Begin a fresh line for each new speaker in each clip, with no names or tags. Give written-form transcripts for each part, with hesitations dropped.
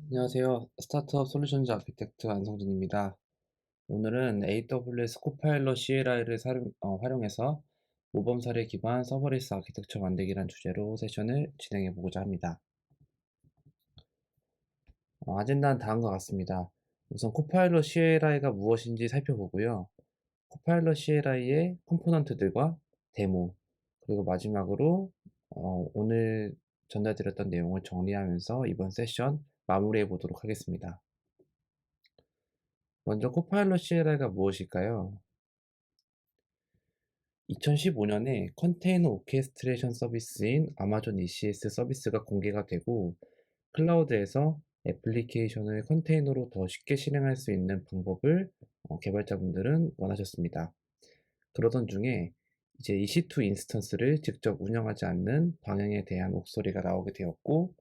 안녕하세요. 스타트업 솔루션즈 아키텍트 안성진입니다. 오늘은 AWS 코파일럿 CLI를 활용해서 모범 사례 기반 서버리스 아키텍처 만들기란 주제로 세션을 진행해 보고자 합니다. 아젠다는 다음과 같습니다. 우선 코파일럿 CLI가 무엇인지 살펴보고요. 코파일럿 CLI의 컴포넌트들과 데모, 그리고 마지막으로 오늘 전달드렸던 내용을 정리하면서 이번 세션 마무리해 보도록 하겠습니다. 먼저 코파일럿 CLI가 무엇일까요? 2015년에 컨테이너 오케스트레이션 서비스인 아마존 ECS 서비스가 공개가 되고 클라우드에서 애플리케이션을 컨테이너로 더 쉽게 실행할 수 있는 방법을 개발자분들은 원하셨습니다. 그러던 중에 이제 EC2 인스턴스를 직접 운영하지 않는 방향에 대한 목소리가 나오게 되었고,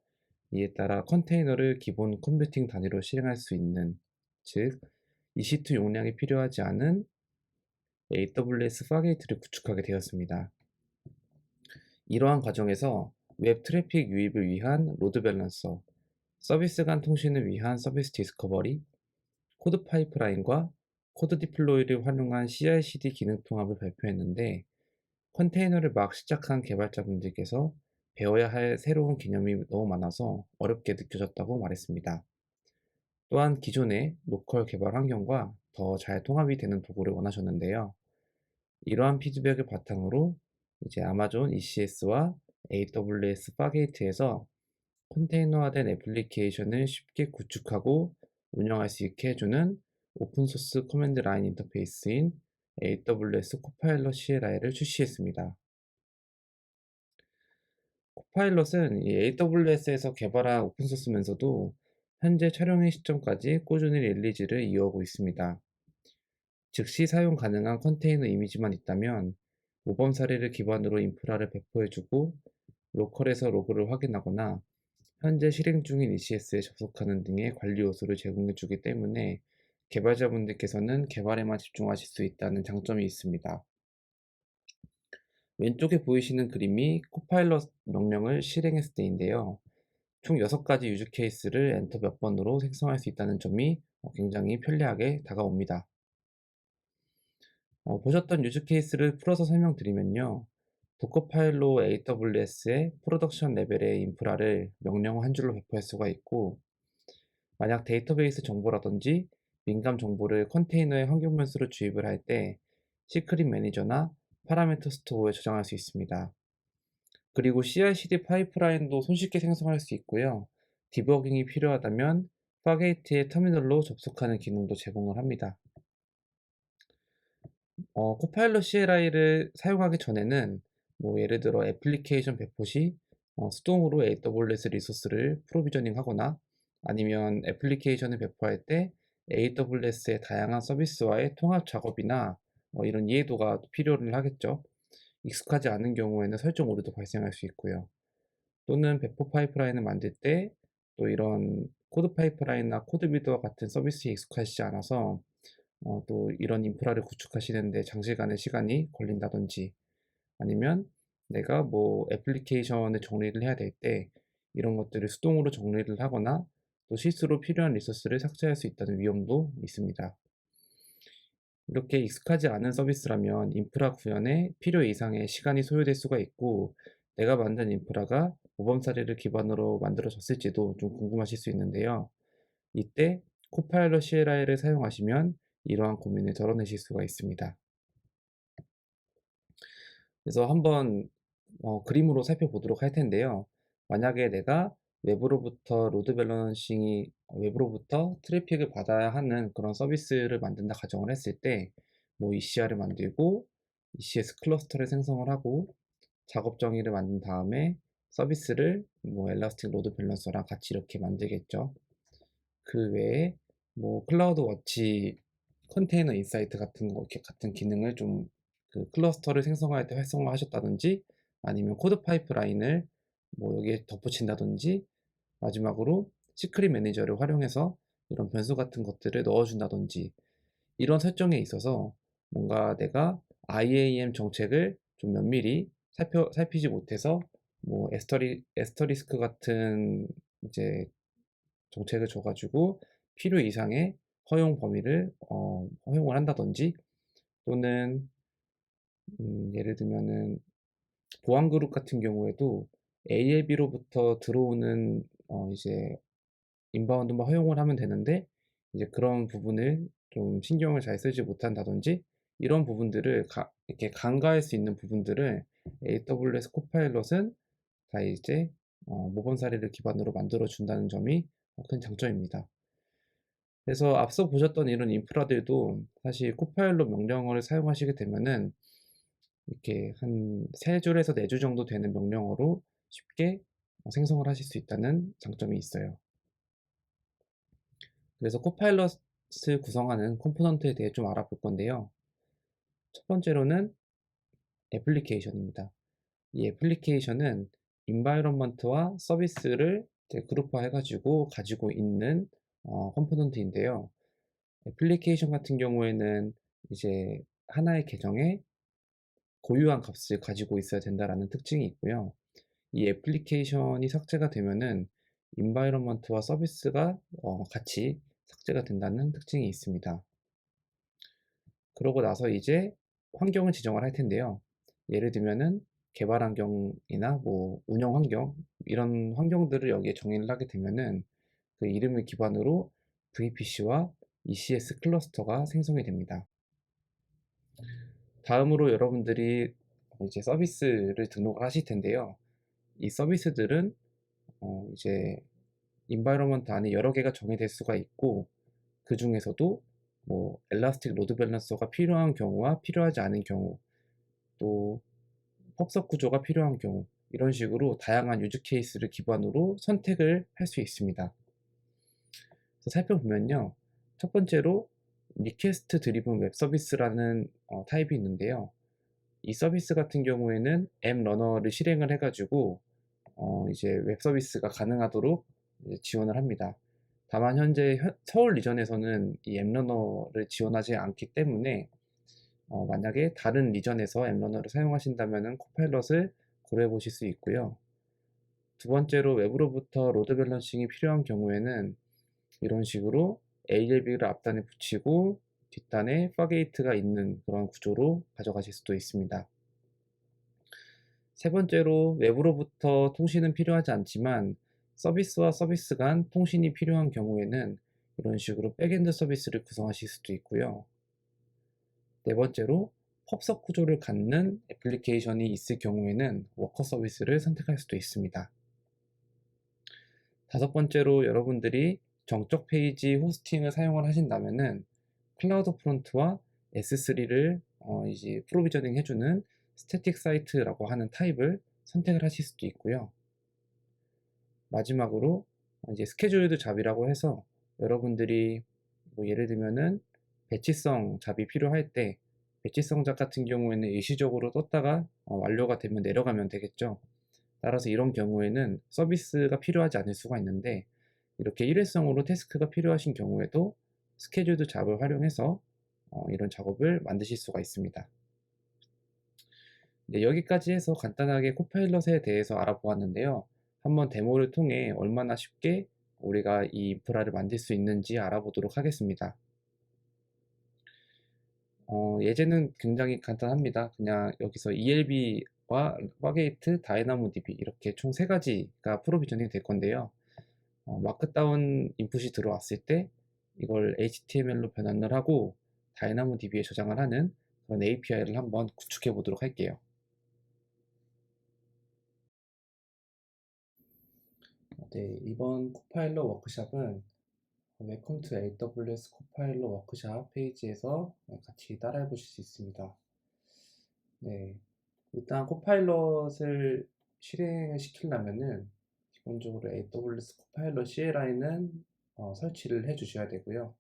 이에 따라 컨테이너를 기본 컴퓨팅 단위로 실행할 수 있는, 즉 EC2 용량이 필요하지 않은 AWS 파게이트를 구축하게 되었습니다. 이러한 과정에서 웹 트래픽 유입을 위한 로드 밸런서, 서비스 간 통신을 위한 서비스 디스커버리, 코드 파이프라인과 코드 디플로이를 활용한 CI/CD 기능 통합을 발표했는데, 컨테이너를 막 시작한 개발자분들께서 배워야 할 새로운 개념이 너무 많아서 어렵게 느껴졌다고 말했습니다. 또한 기존의 로컬 개발 환경과 더 잘 통합이 되는 도구를 원하셨는데요. 이러한 피드백을 바탕으로 이제 아마존 ECS와 AWS 파게이트에서 컨테이너화된 애플리케이션을 쉽게 구축하고 운영할 수 있게 해주는 오픈소스 커맨드 라인 인터페이스인 AWS 코파일럿 CLI를 출시했습니다. 코파일럿은 AWS에서 개발한 오픈소스면서도 현재 촬영의 시점까지 꾸준히 릴리즈를 이어오고 있습니다. 즉시 사용 가능한 컨테이너 이미지만 있다면 모범 사례를 기반으로 인프라를 배포해주고 로컬에서 로그를 확인하거나 현재 실행 중인 ECS에 접속하는 등의 관리 요소를 제공해주기 때문에 개발자분들께서는 개발에만 집중하실 수 있다는 장점이 있습니다. 왼쪽에 보이시는 그림이 코파일럿 명령을 실행했을 때인데요. 총 6가지 유즈 케이스를 엔터 몇 번으로 생성할 수 있다는 점이 굉장히 편리하게 다가옵니다. 보셨던 유즈 케이스를 풀어서 설명드리면요. 도커 파일로 AWS의 프로덕션 레벨의 인프라를 명령 한 줄로 배포할 수가 있고, 만약 데이터베이스 정보라든지 민감 정보를 컨테이너의 환경 변수로 주입을 할 때 시크릿 매니저나 파라미터 스토어에 저장할 수 있습니다. 그리고 CI/CD 파이프라인도 손쉽게 생성할 수 있고요. 디버깅이 필요하다면 파게이트의 터미널로 접속하는 기능도 제공을 합니다. 코파일럿 CLI를 사용하기 전에는 뭐 예를 들어 애플리케이션 배포 시 수동으로 AWS 리소스를 프로비저닝 하거나 아니면 애플리케이션을 배포할 때 AWS의 다양한 서비스와의 통합 작업이나 이런 이해도가 필요를 하겠죠. 익숙하지 않은 경우에는 설정 오류도 발생할 수 있고요. 또는 배포 파이프라인을 만들 때 또 이런 코드 파이프라인이나 코드 빌더와 같은 서비스에 익숙하시지 않아서 또 이런 인프라를 구축하시는데 장시간의 시간이 걸린다든지, 아니면 내가 뭐 애플리케이션을 정리를 해야 될 때 이런 것들을 수동으로 정리를 하거나 또 실수로 필요한 리소스를 삭제할 수 있다는 위험도 있습니다. 이렇게 익숙하지 않은 서비스라면 인프라 구현에 필요 이상의 시간이 소요될 수가 있고, 내가 만든 인프라가 모범 사례를 기반으로 만들어졌을지도 좀 궁금하실 수 있는데요. 이때 코파일럿 CLI를 사용하시면 이러한 고민을 덜어내실 수가 있습니다. 그래서 한번 그림으로 살펴보도록 할 텐데요. 만약에 내가 외부로부터 트래픽을 받아야 하는 그런 서비스를 만든다 가정을 했을 때, 뭐 ECR을 만들고 ECS 클러스터를 생성을 하고 작업 정의를 만든 다음에 서비스를 뭐 엘라스틱 로드 밸런서랑 같이 이렇게 만들겠죠. 그 외에 뭐 클라우드 워치 컨테이너 인사이트 같은 거 이렇게 같은 기능을 좀 그 클러스터를 생성할 때 활성화하셨다든지, 아니면 코드 파이프라인을 뭐 여기에 덧붙인다든지, 마지막으로 시크릿 매니저를 활용해서 이런 변수 같은 것들을 넣어준다든지, 이런 설정에 있어서 뭔가 내가 IAM 정책을 좀 면밀히 살피지 못해서 뭐 에스터리스크 같은 이제 정책을 줘 가지고 필요 이상의 허용 범위를 허용을 한다든지, 또는 예를 들면은 보안 그룹 같은 경우에도 ALB로부터 들어오는 이제 인바운드만 허용을 하면 되는데, 이제 그런 부분을 좀 신경을 잘 쓰지 못한다든지, 이런 부분들을 이렇게 간과할 수 있는 부분들을 AWS 코파일럿은 다 이제 모범 사례를 기반으로 만들어 준다는 점이 큰 장점입니다. 그래서 앞서 보셨던 이런 인프라들도 사실 코파일럿 명령어를 사용하시게 되면은 이렇게 한 3줄에서 4줄 정도 되는 명령어로 쉽게 생성을 하실 수 있다는 장점이 있어요. 그래서 코파일럿을 구성하는 컴포넌트에 대해 좀 알아볼 건데요. 첫 번째로는 애플리케이션입니다. 이 애플리케이션은 인바이런먼트와 서비스를 이제 그룹화 해가지고 가지고 있는 컴포넌트인데요. 애플리케이션 같은 경우에는 이제 하나의 계정에 고유한 값을 가지고 있어야 된다라는 특징이 있고요. 이 애플리케이션이 삭제가 되면은 인바이런먼트와 서비스가 같이 삭제가 된다는 특징이 있습니다. 그러고 나서 이제 환경을 지정을 할 텐데요. 예를 들면은 개발 환경이나 뭐 운영 환경, 이런 환경들을 여기에 정의를 하게 되면은 그 이름을 기반으로 VPC와 ECS 클러스터가 생성이 됩니다. 다음으로 여러분들이 이제 서비스를 등록을 하실 텐데요. 이 서비스들은 이제 인바이러먼트 안에 여러 개가 정의될 수가 있고, 그 중에서도 뭐 엘라스틱 로드 밸런서가 필요한 경우와 필요하지 않은 경우, 또 펍석 구조가 필요한 경우, 이런 식으로 다양한 유즈 케이스를 기반으로 선택을 할 수 있습니다. 그래서 살펴보면요, 첫 번째로 리퀘스트 드리븐 웹 서비스라는 타입이 있는데요. 이 서비스 같은 경우에는 앱 러너를 실행을 해가지고 이제 웹 서비스가 가능하도록 이제 지원을 합니다. 다만 현재 서울 리전에서는 이 앱러너를 지원하지 않기 때문에 만약에 다른 리전에서 앱러너를 사용하신다면 코파일럿을 고려해 보실 수 있고요. 두 번째로 외부로부터 로드 밸런싱이 필요한 경우에는 이런 식으로 ALB를 앞단에 붙이고 뒷단에 파게이트가 있는 그런 구조로 가져가실 수도 있습니다. 세 번째로 외부로부터 통신은 필요하지 않지만 서비스와 서비스 간 통신이 필요한 경우에는 이런 식으로 백엔드 서비스를 구성하실 수도 있고요. 네 번째로 펍석 구조를 갖는 애플리케이션이 있을 경우에는 워커 서비스를 선택할 수도 있습니다. 다섯 번째로 여러분들이 정적 페이지 호스팅을 사용을 하신다면은 클라우드 프론트와 S3를 이제 프로비저닝 해주는 스태틱 사이트라고 하는 타입을 선택을 하실 수도 있고요. 마지막으로 이제 스케줄드 잡이라고 해서 여러분들이 뭐 예를 들면은 배치성 잡이 필요할 때 배치성 잡 같은 경우에는 일시적으로 떴다가 완료가 되면 내려가면 되겠죠. 따라서 이런 경우에는 서비스가 필요하지 않을 수가 있는데, 이렇게 일회성으로 태스크가 필요하신 경우에도 스케줄드 잡을 활용해서 이런 작업을 만드실 수가 있습니다. 네, 여기까지 해서 간단하게 코파일럿에 대해서 알아보았는데요. 한번 데모를 통해 얼마나 쉽게 우리가 이 인프라를 만들 수 있는지 알아보도록 하겠습니다. 예제는 굉장히 간단합니다. 그냥 여기서 ELB와 파게이트, 다이나모DB 이렇게 총 3가지가 프로비저닝 될 건데요. 마크다운 인풋이 들어왔을 때 이걸 HTML로 변환을 하고 다이나모DB에 저장을 하는 그런 API를 한번 구축해 보도록 할게요. 네, 이번 코파일럿 워크샵은 웰컴 투 AWS 코파일럿 워크샵 페이지에서 같이 따라해 보실 수 있습니다. 네, 일단 코파일럿을 실행을 시키려면은 기본적으로 AWS 코파일럿 CLI는 설치를 해 주셔야 되고요.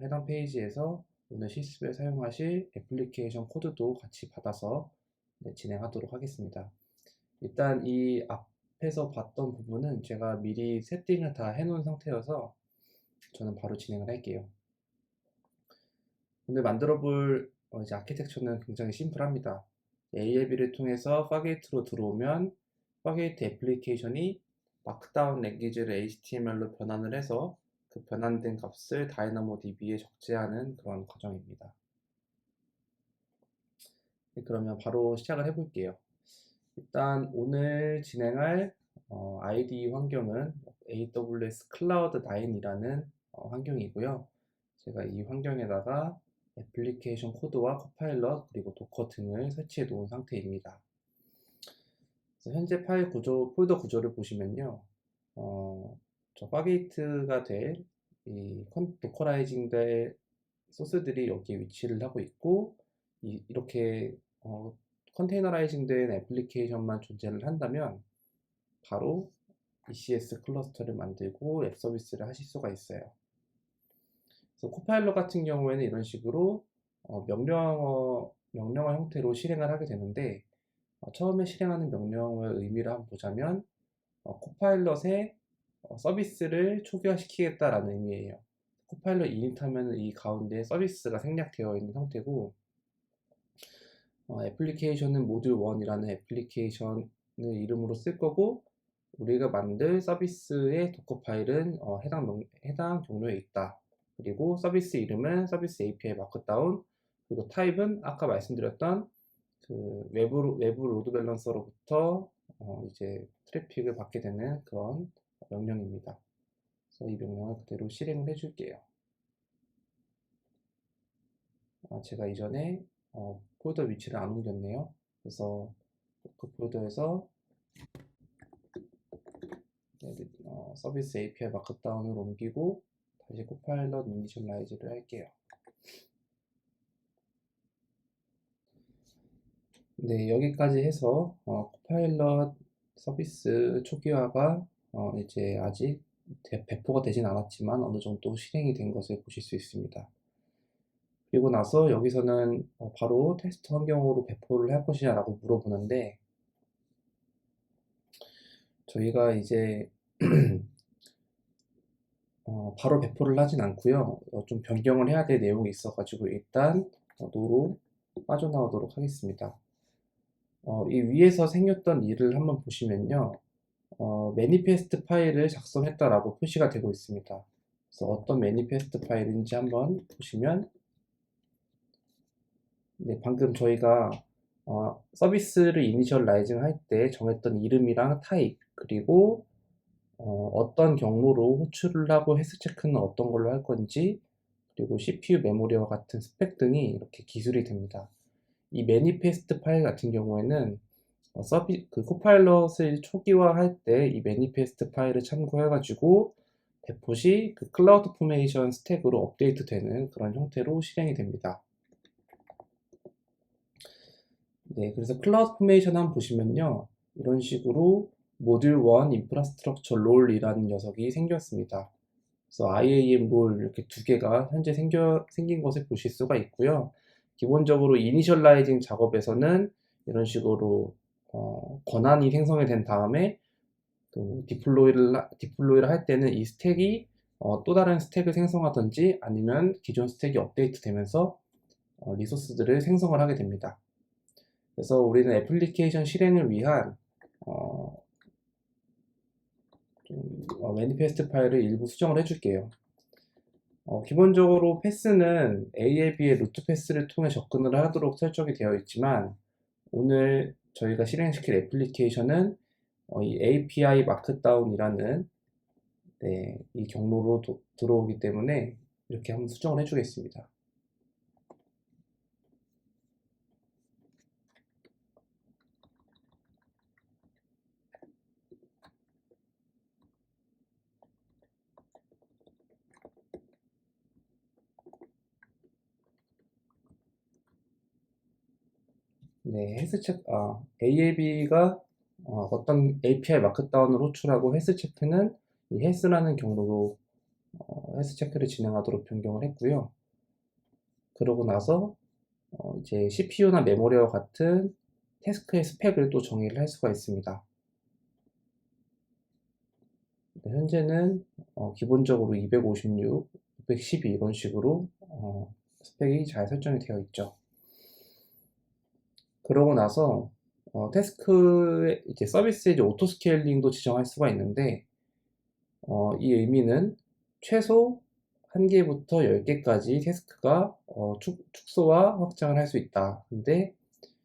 해당 페이지에서 오늘 실습에 사용하실 애플리케이션 코드도 같이 받아서 진행하도록 하겠습니다. 일단 이 앞에서 봤던 부분은 제가 미리 세팅을 다 해놓은 상태여서 저는 바로 진행을 할게요. 오늘 만들어 볼 이제 아키텍처는 굉장히 심플합니다. ALB를 통해서 파게이트로 들어오면 파게이트 애플리케이션이 마크다운 랭귀지를 HTML로 변환을 해서 그 변환된 값을 DynamoDB에 적재하는 그런 과정입니다. 네, 그러면 바로 시작을 해볼게요. 일단 오늘 진행할 IDE 환경은 AWS 클라우드 9이라는 환경이고요. 제가 이 환경에다가 애플리케이션 코드와 코파일럿 그리고 도커 등을 설치해 놓은 상태입니다. 그래서 현재 파일 구조, 폴더 구조를 보시면요. 저 파게이트가 될 이 도커라이징 될 소스들이 여기에 위치를 하고 있고, 이렇게 컨테이너라이징 된 애플리케이션만 존재를 한다면 바로 ECS 클러스터를 만들고 앱 서비스를 하실 수가 있어요. 그래서 코파일럿 같은 경우에는 이런 식으로 명령어 형태로 실행을 하게 되는데, 처음에 실행하는 명령어의 의미를 한번 보자면 코파일럿의 서비스를 초기화시키겠다라는 의미예요. 코파일럿 이닛하면 이 가운데 서비스가 생략되어 있는 상태고, 애플리케이션은 모듈 1이라는 애플리케이션을 이름으로 쓸 거고, 우리가 만들 서비스의 도커 파일은 해당 경로에 있다. 그리고 서비스 이름은 서비스 API 마크다운, 그리고 타입은 아까 말씀드렸던 그 외부 로드 밸런서로부터 이제 트래픽을 받게 되는 그런 명령입니다. 그래서 이 명령을 그대로 실행을 해줄게요. 제가 이전에 폴더 위치를 안 옮겼네요. 그래서 그 폴더에서 서비스 API 마크다운을 옮기고 다시 코파일럿 이니셜라이즈를 할게요. 네, 여기까지 해서 코파일럿 서비스 초기화가 이제 아직 배포가 되진 않았지만 어느 정도 실행이 된 것을 보실 수 있습니다. 그리고 나서 여기서는 바로 테스트 환경으로 배포를 할 것이냐 라고 물어보는데, 저희가 이제 바로 배포를 하진 않고요. 좀 변경을 해야 될 내용이 있어가지고 일단 노로 빠져나오도록 하겠습니다. 이 위에서 생겼던 일을 한번 보시면요. 매니페스트 파일을 작성했다라고 표시가 되고 있습니다. 그래서 어떤 매니페스트 파일인지 한번 보시면, 네, 방금 저희가 서비스를 이니셜라이징 할 때 정했던 이름이랑 타입, 그리고 어떤 경로로 호출을 하고 헬스 체크는 어떤 걸로 할 건지, 그리고 CPU 메모리와 같은 스펙 등이 이렇게 기술이 됩니다. 이 매니페스트 파일 같은 경우에는 그 코파일럿을 초기화할 때 이 매니페스트 파일을 참고해가지고 배포 시 그 클라우드 포메이션 스택으로 업데이트 되는 그런 형태로 실행이 됩니다. 네, 그래서 클라우드 포메이션 한번 보시면요. 이런 식으로 모듈 1 인프라스트럭처 롤이라는 녀석이 생겼습니다. 그래서 IAM 롤 이렇게 두 개가 현재 생긴 것을 보실 수가 있고요. 기본적으로 이니셜라이징 작업에서는 이런 식으로 권한이 생성이 된 다음에 그 디플로이를 할 때는 이 스택이 또 다른 스택을 생성하든지 아니면 기존 스택이 업데이트 되면서 리소스들을 생성을 하게 됩니다. 그래서 우리는 애플리케이션 실행을 위한 매니페스트 파일을 일부 수정을 해줄게요. 기본적으로 패스는 ALB의 루트 패스를 통해 접근을 하도록 설정이 되어 있지만, 오늘 저희가 실행시킬 애플리케이션은 이 API 마크다운이라는 이 경로로 들어오기 때문에 이렇게 한번 수정을 해주겠습니다. 네, ALB가 어떤 API 마크다운을 호출하고 헬스체크는 이 헬스라는 경로로 헬스체크를 진행하도록 변경을 했고요. 그러고 나서 이제 CPU나 메모리와 같은 태스크의 스펙을 또 정의를 할 수가 있습니다. 네, 현재는 기본적으로 256, 612 이런 식으로 스펙이 잘 설정이 되어 있죠. 그러고 나서 태스크의 이제 서비스의 이제 오토 스케일링도 지정할 수가 있는데, 이 의미는 최소 1개부터 10개까지 태스크가 축소와 확장을 할 수 있다. 근데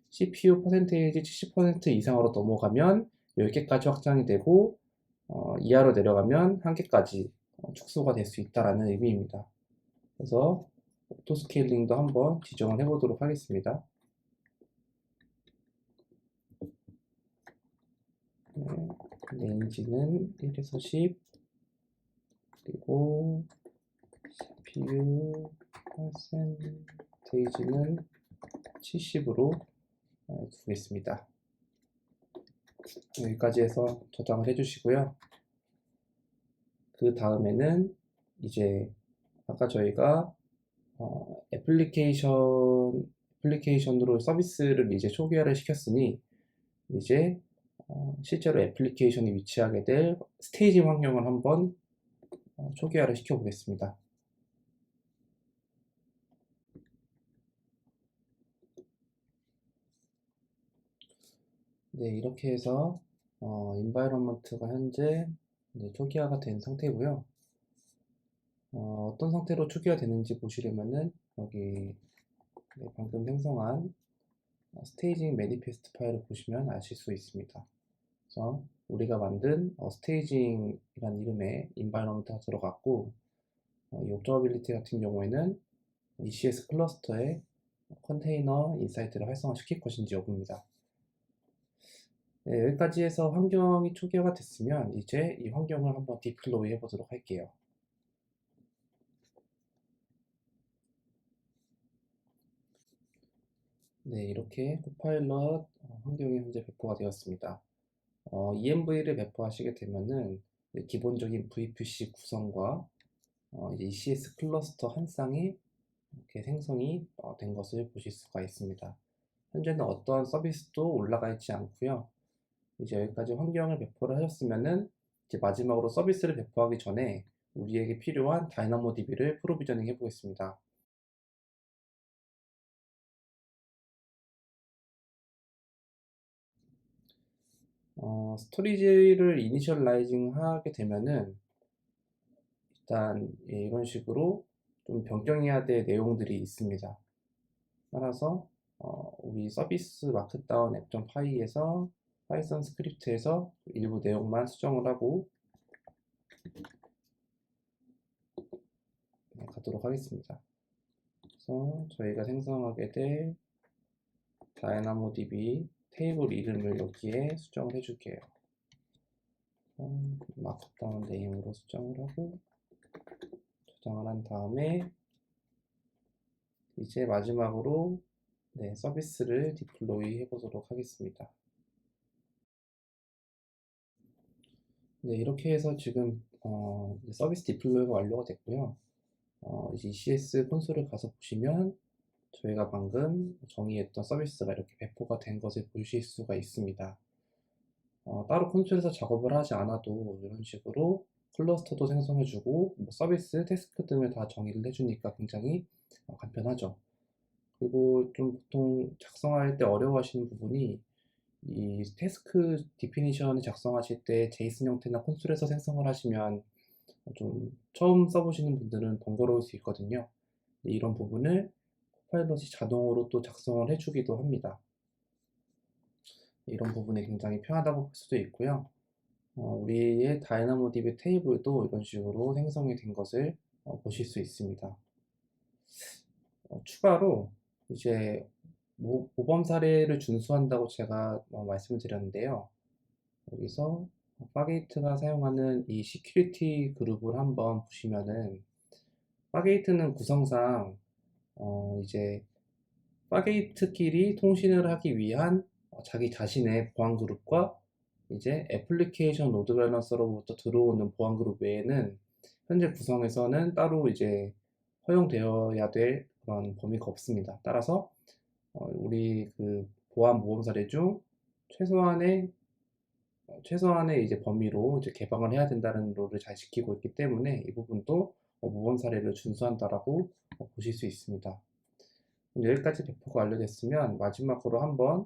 CPU 퍼센테이지 70% 이상으로 넘어가면 10개까지 확장이 되고, 이하로 내려가면 1개까지 축소가 될 수 있다라는 의미입니다. 그래서 오토 스케일링도 한번 지정을 해보도록 하겠습니다. 네, 렌지는 1에서 10, 그리고 CPU 퍼센테이지는 70으로 두겠습니다. 여기까지 해서 저장을 해주시고요. 그 다음에는 이제 아까 저희가 애플리케이션으로 서비스를 이제 초기화를 시켰으니, 이제 실제로 애플리케이션이 위치하게 될 스테이징 환경을 한번 초기화를 시켜 보겠습니다. 네, 이렇게 해서 인바이러먼트가 현재 초기화가 된 상태고요. 어떤 상태로 초기화 되는지 보시려면은 여기 방금 생성한 스테이징 매니페스트 파일을 보시면 아실 수 있습니다. 그래서 우리가 만든 스테이징이라는 이름의 인바이러먼트가 들어갔고, 이 옵저버빌리티 같은 경우에는 ECS 클러스터에 컨테이너 인사이트를 활성화시킬 것인지 여부입니다. 네, 여기까지 해서 환경이 초기화가 됐으면 이제 이 환경을 한번 디플로이 해보도록 할게요. 네, 이렇게 코파일럿 환경이 현재 배포가 되었습니다. ENV를 배포하시게 되면은 기본적인 VPC 구성과 이제 ECS 클러스터 한 쌍이 이렇게 생성이 된 것을 보실 수가 있습니다. 현재는 어떠한 서비스도 올라가 있지 않고요. 이제 여기까지 환경을 배포를 하셨으면은 이제 마지막으로 서비스를 배포하기 전에 우리에게 필요한 다이나모DB를 프로비저닝 해보겠습니다. 스토리지를 이니셜라이징 하게 되면은 일단 이런 식으로 좀 변경해야 될 내용들이 있습니다. 따라서 우리 서비스 마크다운 앱.py에서 파이썬 스크립트에서 일부 내용만 수정을 하고 가도록 하겠습니다. 그래서 저희가 생성하게 될 다이나모DB 테이블 이름을 여기에 수정을 해줄게요. 마크다운 네임으로 수정을 하고 저장을 한 다음에 이제 마지막으로 서비스를 디플로이 해보도록 하겠습니다. 네, 이렇게 해서 지금 서비스 디플로이가 완료가 됐고요. 이제 ECS 콘솔을 가서 보시면 저희가 방금 정의했던 서비스가 이렇게 배포가 된 것을 보실 수가 있습니다. 따로 콘솔에서 작업을 하지 않아도 이런 식으로 클러스터도 생성해주고 서비스, 태스크 등을 다 정의를 해주니까 굉장히 간편하죠. 그리고 좀 보통 작성할 때 어려워하시는 부분이 이 태스크 디피니션을 작성하실 때 제이슨 형태나 콘솔에서 생성을 하시면 좀 처음 써보시는 분들은 번거로울 수 있거든요. 이런 부분을 코파일럿이 자동으로 또 작성을 해주기도 합니다. 이런 부분이 굉장히 편하다고 볼 수도 있고요. 우리의 다이나모DB 테이블도 이런 식으로 생성이 된 것을 보실 수 있습니다. 추가로 이제 모범 사례를 준수한다고 제가 말씀을 드렸는데요. 여기서 파게이트가 사용하는 이 시큐리티 그룹을 한번 보시면은, 파게이트는 구성상 이제 파게이트끼리 통신을 하기 위한 자기 자신의 보안 그룹과 이제 애플리케이션 로드 밸런서로부터 들어오는 보안 그룹 외에는 현재 구성에서는 따로 이제 허용되어야 될 그런 범위가 없습니다. 따라서 우리 그 보안 모범 사례 중 최소한의 이제 범위로 이제 개방을 해야 된다는 룰을 잘 지키고 있기 때문에 이 부분도 모범 사례를 준수한다라고 보실 수 있습니다. 여기까지 배포가 완료됐으면 마지막으로 한번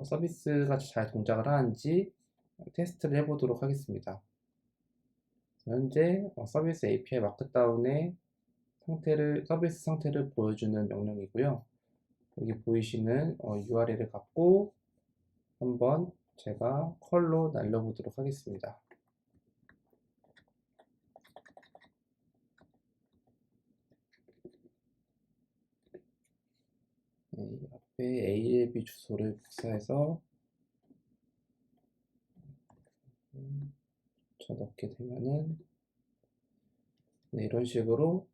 서비스가 잘 동작을 하는지 테스트를 해보도록 하겠습니다. 현재 서비스 API 마크다운의 서비스 상태를 보여주는 명령이고요. 여기 보이시는 URL을 갖고 한번 제가 컬로 날려보도록 하겠습니다. 이 앞에 ALB 주소를 복사해서 넣게 되면은 이런 식으로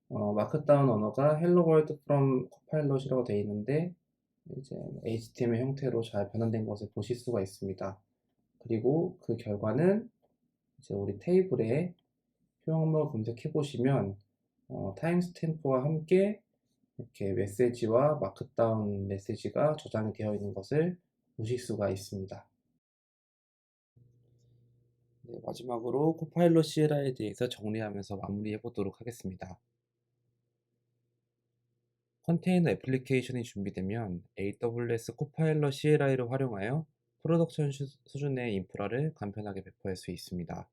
마크다운 언어가 Hello World from Copilot이라고 되어 있는데 이제 HTML 형태로 잘 변환된 것을 보실 수가 있습니다. 그리고 그 결과는 이제 우리 테이블에 표현을 검색해 보시면 타임스탬프와 함께 이렇게 메시지와 마크다운 메시지가 저장이 되어 있는 것을 보실 수가 있습니다. 네, 마지막으로 코파일럿 CLI에 대해서 정리하면서 마무리해 보도록 하겠습니다. 컨테이너 애플리케이션이 준비되면 AWS 코파일럿 CLI를 활용하여 프로덕션 수준의 인프라를 간편하게 배포할 수 있습니다.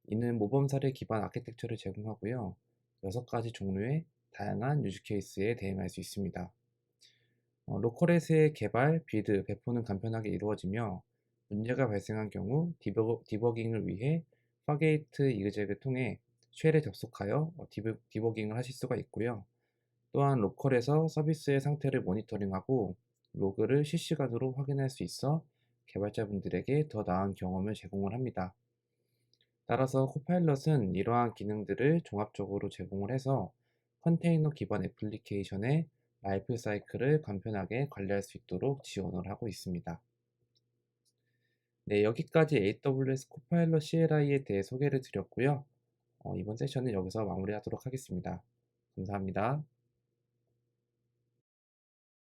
이는 모범 사례 기반 아키텍처를 제공하고요. 6가지 종류의 다양한 유즈 케이스에 대응할 수 있습니다. 로컬에서의 개발, 빌드, 배포는 간편하게 이루어지며 문제가 발생한 경우 디버깅을 위해 파게이트 이그젝을 통해 쉘에 접속하여 디버깅을 하실 수가 있고요. 또한 로컬에서 서비스의 상태를 모니터링하고 로그를 실시간으로 확인할 수 있어 개발자분들에게 더 나은 경험을 제공을 합니다. 따라서 코파일럿은 이러한 기능들을 종합적으로 제공을 해서 컨테이너 기반 애플리케이션의 라이프 사이클을 간편하게 관리할 수 있도록 지원을 하고 있습니다. 네, 여기까지 AWS 코파일럿 CLI에 대해 소개를 드렸고요. 이번 세션은 여기서 마무리하도록 하겠습니다. 감사합니다.